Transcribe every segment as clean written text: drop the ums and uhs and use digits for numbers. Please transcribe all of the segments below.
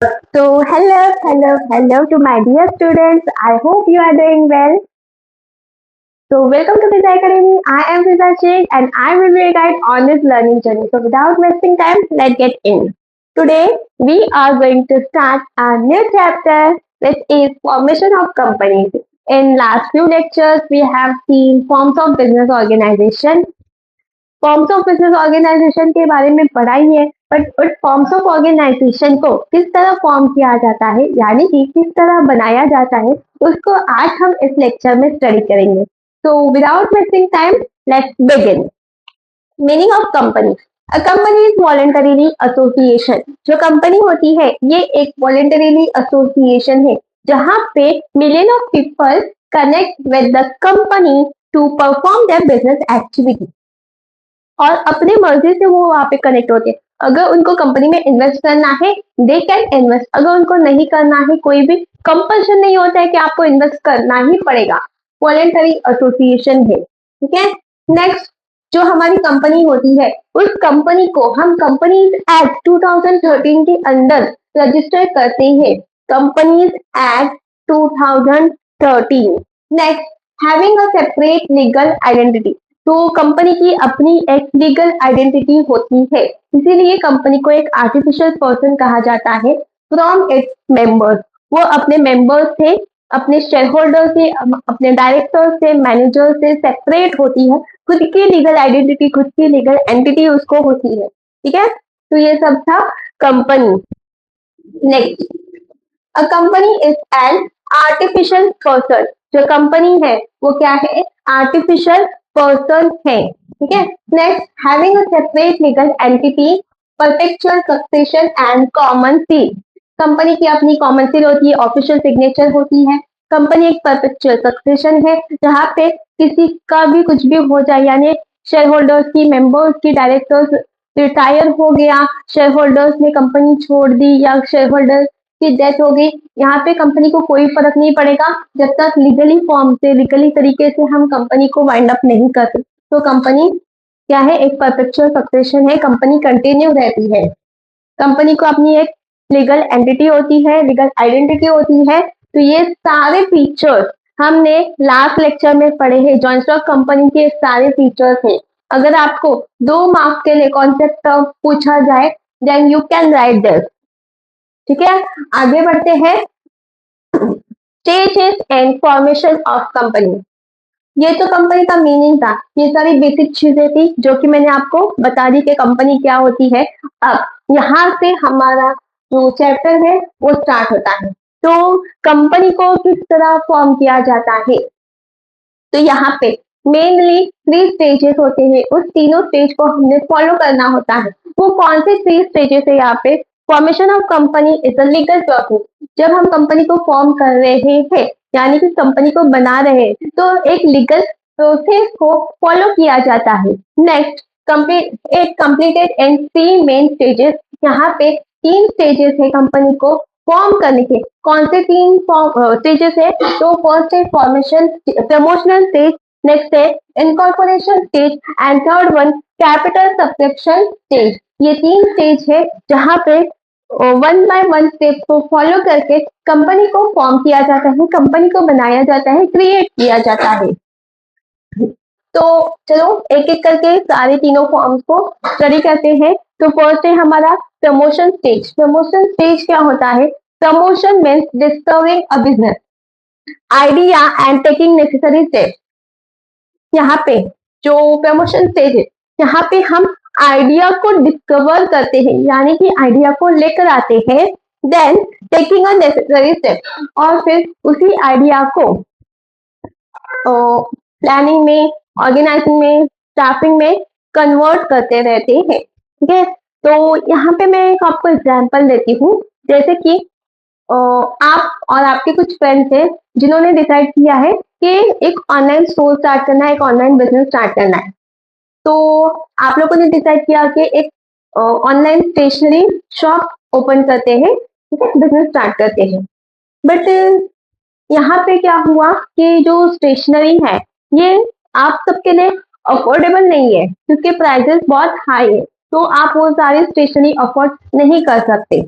Hello to my dear students. I hope you are doing well. So, welcome to Pizza Academy. I am Pizza Sheikh and I will be your guide on this learning journey. So, without wasting time, let's get in. Today, we are going to start a new chapter, which is formation of companies. In last few lectures, we have seen forms of business organization, forms of business organisation के बारे में पढ़ा ही है, but उस forms of organisation को किस तरह form किया जाता है, यानी कि किस तरह बनाया जाता है, उसको आज हम इस लेक्चर में स्टडी करेंगे. So without wasting time, let's begin. Meaning of company. A company is voluntarily association. जो कंपनी होती है ये एक वॉलेंटरीली एसोसिएशन है जहाँ पे million of people connect with the company to perform their business activity और अपने मर्जी से वो वहां पे कनेक्ट होते हैं. अगर उनको कंपनी में इन्वेस्ट करना है, दे कैन इन्वेस्ट. अगर उनको नहीं करना है, कोई भी कंपल्शन नहीं होता है कि आपको इन्वेस्ट करना ही पड़ेगा. वॉलेंटरी एसोसिएशन है. ठीक है. नेक्स्ट, जो हमारी कंपनी होती है उस कंपनी को हम कंपनीज एक्ट 2013 के अंदर रजिस्टर करते हैं. Companies act 2013. Next, having a separate legal identity. तो कंपनी की अपनी एक लीगल आइडेंटिटी होती है, इसीलिए कंपनी को एक आर्टिफिशियल पर्सन कहा जाता है. फ्रॉम इट्स मेंबर्स, वो अपने मेंबर्स से, अपने शेयर होल्डर से, अपने डायरेक्टर से, मैनेजर से सेपरेट होती है. खुद की लीगल आइडेंटिटी, खुद की लीगल एंटिटी उसको होती है. ठीक है. तो ये सब था company. Next, a company is an artificial person. जो कंपनी है वो क्या है? आर्टिफिशियल पर्सन है. ठीक है. Next, having a separate legal entity, perpetual succession and common seal. Company की अपनी कॉमन सील होती है, ऑफिशियल सिग्नेचर होती है. कंपनी एक परपेचुअल सक्सेशन है जहाँ पे किसी का भी कुछ भी हो जाए, यानी शेयर होल्डर्स की, मेंबर्स की, डायरेक्टर्स रिटायर हो गया, शेयर होल्डर्स ने कंपनी छोड़ दी या शेयर होल्डर की डेथ हो गई, यहाँ पे कंपनी को कोई फर्क नहीं पड़ेगा जब तक लीगली फॉर्म से, लीगली तरीके से हम कंपनी को वाइंड अप नहीं करते. तो कंपनी क्या है? एक परपेचुअल सक्सेशन है. कंपनी कंटिन्यू रहती है. कंपनी को अपनी एक लीगल एंटिटी होती है, लीगल आइडेंटिटी होती है. तो ये सारे फीचर्स हमने लास्ट लेक्चर में पढ़े हैं. जॉइंट स्टॉक कंपनी के सारे फीचर्स हैं. अगर आपको 2 मार्क्स के लिए कॉन्सेप्ट पूछा जाए, then you can write this. ठीक है. आगे बढ़ते हैं. Stages and formation of company. ये तो कंपनी का मीनिंग था. ये सारी बेसिक चीजें थी जो कि मैंने आपको बता दी कि कंपनी क्या होती है. अब यहाँ से हमारा जो चैप्टर है वो स्टार्ट होता है. तो कंपनी को किस तरह फॉर्म किया जाता है? तो यहाँ पे मेनली 3 स्टेजेस होते हैं. उस तीनों स्टेज को हमने फॉलो करना होता है. वो कौन से 3 स्टेजेस है? यहाँ पे formation of company is a legal process. जब हम कंपनी को फॉर्म कर रहे हैं, यानी कि कंपनी को बना रहे हैं, तो एक लीगल प्रोसेस को फॉलो किया जाता है. Next, completed and 3 main stages. यहाँ पे 3 स्टेजेस है कंपनी को फॉर्म करने के. कौन से 3 स्टेजेस है? तो फर्स्ट है फॉर्मेशन, प्रमोशनल स्टेज. नेक्स्ट है incorporation stage and third one capital subscription stage. ये 3 स्टेज है जहाँ पे 1 बाय 1 स्टेप को फॉलो करके कंपनी को फॉर्म किया जाता है, कंपनी को बनाया जाता है, क्रिएट किया जाता है. तो चलो एक एक करके सारे तीनों फॉर्म्स को स्टडी करते हैं. तो फर्स्ट है हमारा प्रमोशन स्टेज. प्रमोशन स्टेज क्या होता है? Promotion means discovering a business idea and taking necessary step. यहाँ पे जो प्रमोशन स्टेज है, यहाँ पे हम आइडिया को डिस्कवर करते हैं, यानी कि आइडिया को लेकर आते हैं. Then taking a necessary step, और फिर उसी आइडिया को प्लानिंग में, ऑर्गेनाइजिंग में, स्टाफिंग में कन्वर्ट करते रहते हैं. ठीक है. तो यहाँ पे मैं एक आपको एग्जांपल देती हूँ. जैसे कि आप और आपके कुछ फ्रेंड्स हैं जिन्होंने डिसाइड किया है कि एक ऑनलाइन स्टोर स्टार्ट करना है, एक ऑनलाइन बिजनेस स्टार्ट करना है. तो आप लोगों ने डिसाइड किया कि एक ऑनलाइन स्टेशनरी शॉप ओपन करते हैं. ठीक है. बिजनेस स्टार्ट करते हैं. बट यहाँ पे क्या हुआ कि जो स्टेशनरी है ये आप सबके लिए अफोर्डेबल नहीं है, क्योंकि प्राइसेस बहुत हाई है. तो आप वो सारी स्टेशनरी अफोर्ड नहीं कर सकते.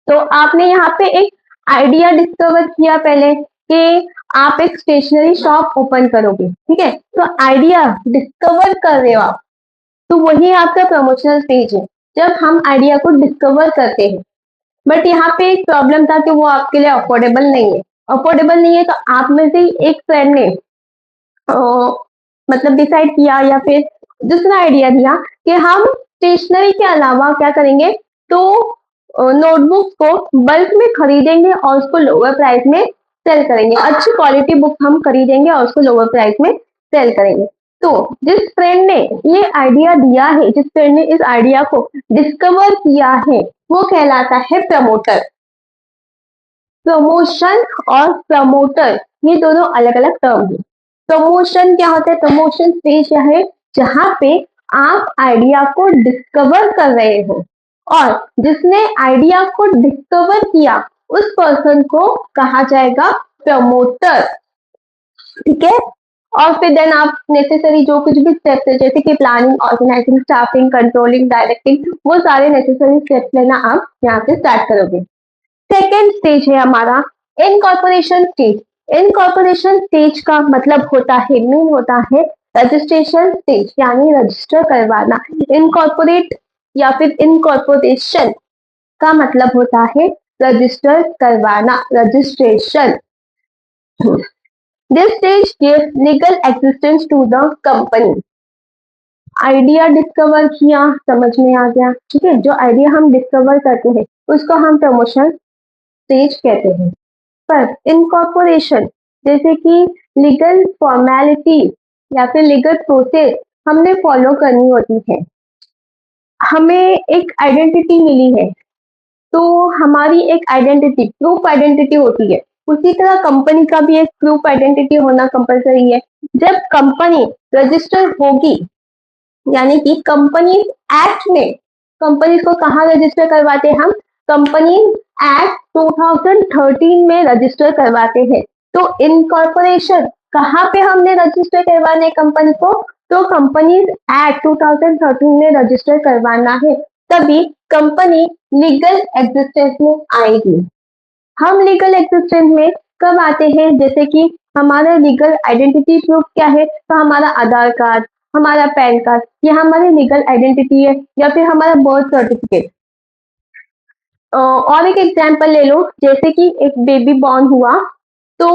तो आपने यहाँ पे एक आइडिया डिस्कवर किया पहले कि आप एक स्टेशनरी शॉप ओपन करोगे, ठीक है। तो आइडिया डिस्कवर कर रहे हो आप, तो वही आपका प्रमोशनल स्टेज है, जब हम आइडिया को डिस्कवर करते हैं। बट यहाँ पे एक प्रॉब्लम था कि वो आपके लिए अफोर्डेबल नहीं है। अफोर्डेबल नहीं है तो आप में से एक फ्रेंड ने मतलब डिसाइड किया या फिर दूसरा आइडिया दिया कि हम स्टेशनरी के अलावा क्या करेंगे, तो नोटबुक को बल्क में खरीदेंगे और उसको लोअर प्राइस में सेल करेंगे। अच्छी क्वालिटी बुक हम खरीदेंगे और उसको लोअर प्राइस में सेल करेंगे। तो जिस फ्रेंड ने ये आइडिया दिया है, जिस फ्रेंड ने इस आइडिया को डिस्कवर किया है, वो कहलाता है प्रमोटर। प्रमोशन और प्रमोटर ये दोनों अलग अलग टर्म है। प्रमोशन क्या होता है? प्रमोशन स्टेज क्या है? जहां पे आप आइडिया को डिस्कवर कर रहे हो और जिसने आइडिया को डिस्कवर किया उस पर्सन को कहा जाएगा प्रमोटर, ठीक है। और फिर देन आप नेसेसरी जो कुछ भी स्टेप्स है, जैसे कि planning, organising, staffing, controlling, directing, वो सारे नेसेसरी स्टेप्स लेना आप यहाँ से स्टार्ट करोगे। सेकेंड स्टेज है हमारा इनकॉर्पोरेशन स्टेज। इनकॉर्पोरेशन स्टेज का मतलब होता है, मीन होता है रजिस्ट्रेशन स्टेज, यानी रजिस्टर करवाना। इनकॉर्पोरेट या फिर इनकॉर्पोरेशन का मतलब होता है रजिस्टर करवाना, registration. This stage gives legal existence to the company. Idea discover किया, समझ में आ गया, ठीक है। जो आइडिया हम डिस्कवर करते हैं उसको हम प्रमोशन स्टेज कहते हैं। पर इनकॉर्पोरेशन जैसे कि लीगल फॉर्मेलिटी या फिर लीगल प्रोसेस हमने फॉलो करनी होती है। हमें एक आइडेंटिटी मिली है, तो हमारी एक आइडेंटिटी, प्रूफ आइडेंटिटी होती है। उसी तरह कंपनी का भी एक प्रूफ आइडेंटिटी होना कंपलसरी है। जब कंपनी रजिस्टर होगी, यानी कि कंपनी एक्ट में, कंपनी को कहाँ रजिस्टर करवाते हैं हम? कंपनी एक्ट 2013 में रजिस्टर करवाते हैं। तो इनकॉर्पोरेशन कहाँ पे हमने रजिस्टर करवाने कंपनी को? तो कंपनी एक्ट 2013 में रजिस्टर करवाना है, तभी कंपनी लीगल एग्जिस्टेंस में आएगी। हम लीगल एग्जिस्टेंस में कब आते हैं? जैसे कि हमारा लीगल आइडेंटिटी प्रूफ क्या है? तो हमारा आधार कार्ड, हमारा पैन कार्ड, ये हमारी लीगल आइडेंटिटी है, या फिर हमारा बर्थ सर्टिफिकेट। और एक एग्जांपल ले लो, जैसे कि एक बेबी बॉर्न हुआ, तो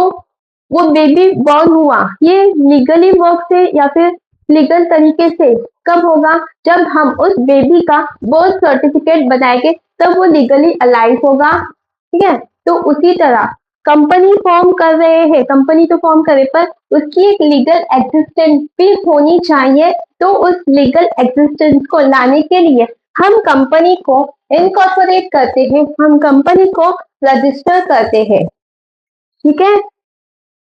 वो बेबी बॉर्न हुआ, ये लीगली वर्क से या फिर लीगल तरीके से कब होगा? जब हम उस बेबी का बर्थ सर्टिफिकेट बनाएंगे, तब वो लीगली अलाइव होगा, ठीक है। तो उसी तरह कंपनी फॉर्म कर रहे हैं, कंपनी तो फॉर्म करे, पर उसकी एक लीगल एग्जिस्टेंस भी होनी चाहिए। तो उस लीगल एग्जिस्टेंस को लाने के लिए हम कंपनी को इनकॉर्पोरेट करते हैं, हम कंपनी को रजिस्टर करते हैं, ठीक है।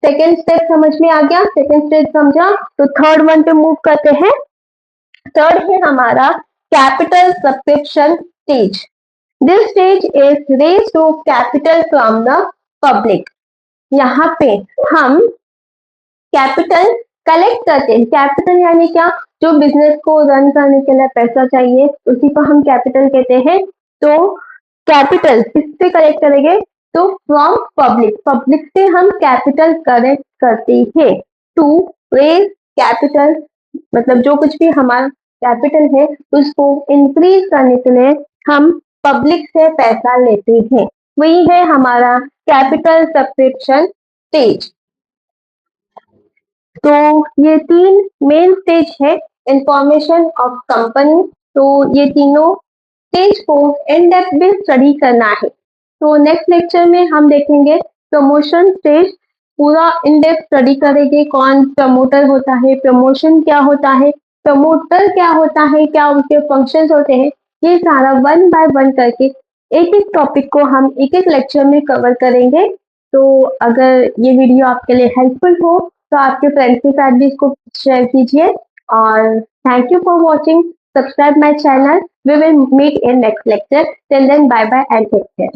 सेकेंड स्टेप समझ में आ गया? सेकेंड स्टेप समझा, तो थर्ड वन पे मूव करते हैं। थर्ड है हमारा capital subscription stage. This stage is raise to capital from the public. यहाँ पे हम कैपिटल कलेक्ट करते हैं। कैपिटल यानी क्या? जो बिजनेस को रन करने के लिए पैसा चाहिए, उसी को हम कैपिटल कहते हैं। तो कैपिटल किससे कलेक्ट करेंगे? तो फ्रॉम पब्लिक, पब्लिक से हम कैपिटल कलेक्ट करते हैं। टू रेज कैपिटल मतलब जो कुछ भी हमारा कैपिटल है उसको इंक्रीज करने के लिए हम पब्लिक से पैसा लेते हैं। वही है हमारा कैपिटल सब्सक्रिप्शन स्टेज। तो ये तीन मेन स्टेज है इंफॉर्मेशन ऑफ कंपनी। तो ये तीनों स्टेज को इन डेप्थ में स्टडी करना है। तो नेक्स्ट लेक्चर में हम देखेंगे प्रमोशन स्टेज, पूरा इन डेप्थ स्टडी करेंगे। कौन प्रमोटर होता है, प्रमोशन क्या होता है, प्रमोटर क्या होता है, क्या उनके फंक्शंस होते हैं, ये सारा वन बाय वन करके एक एक टॉपिक को हम एक एक लेक्चर में कवर करेंगे। तो अगर ये वीडियो आपके लिए हेल्पफुल हो तो आपके फ्रेंड्स के साथ भी इसको शेयर कीजिए। और thank you for watching, subscribe my channel. We will meet in next lecture. Till then, bye bye and take care.